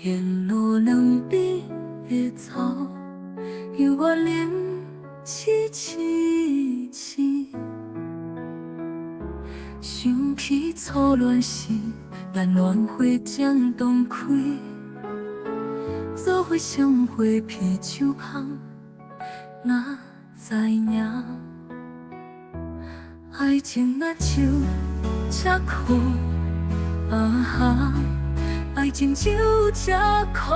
沿路两边的草，犹我冷凄凄凄。想起初恋时，咱鸾花正东开，做伙相会鼻手香，哪知影爱情若酒这苦啊哈，爱情就这苦。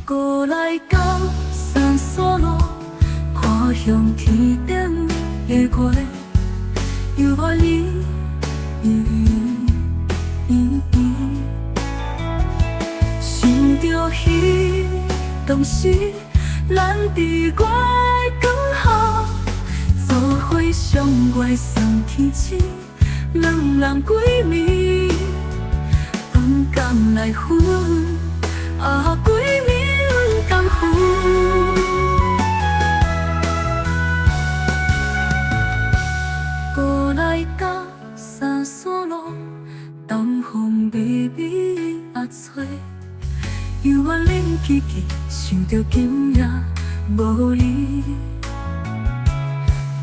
过来到三索路，看向天顶的月，犹我你。想着彼当时，咱伫我的刚好，做伙相约算天星，两人闺蜜，分工来分，啊闺蜜分工分。过来到三索路，东风微微啊吹，犹我冷凄凄，想着今夜无你。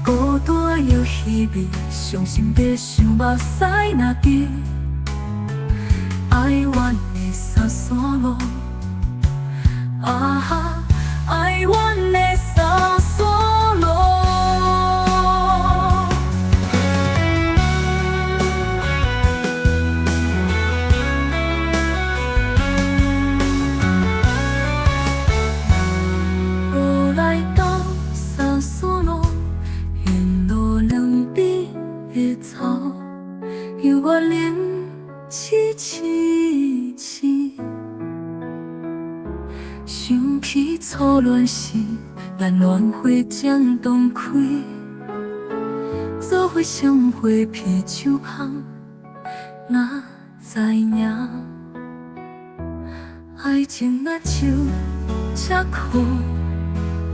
孤单又稀微，伤心要想目屎若滴。爱怨的三索路，啊哈，爱怨的三索路。过来到三索路，沿路两边的草，犹我冷凄凄凄。想起初恋时，咱鸾花正东开，做伙相会鼻手香，哪知影爱情若酒这苦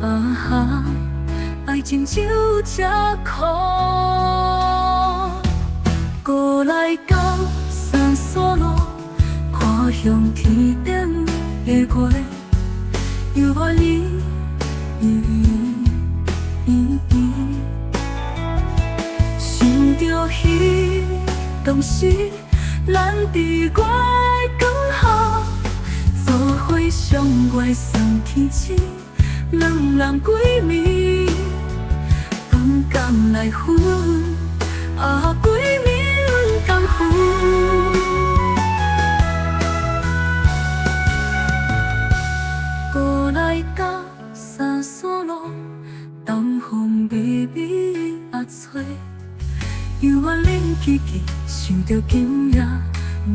啊哈，爱情就这苦。过来到三索路，看向天顶的月，犹我你。想着彼当时，咱伫我的刚好，做伙相约算天星，两人闺蜜，分工来分，啊闺蜜分工分。过来到三索路，东风微微啊吹，犹我冷凄凄，想着今夜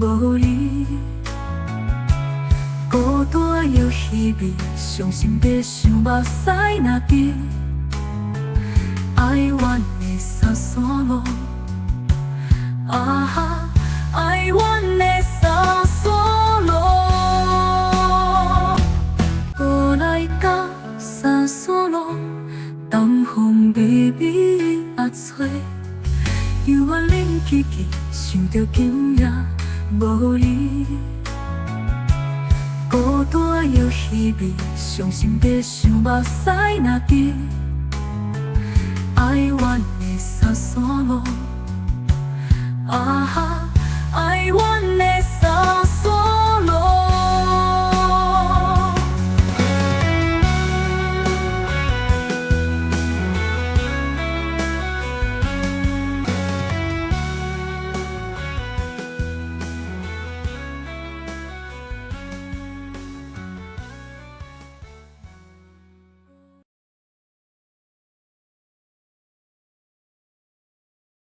无你。孤单又稀微，伤心要想目屎若滴。爱怨的三索路，啊哈，爱怨的三索路。过来到三索路，东风微微啊吹，犹我冷凄凄，想着今夜无你。孤单又稀微，伤心要想目屎若滴。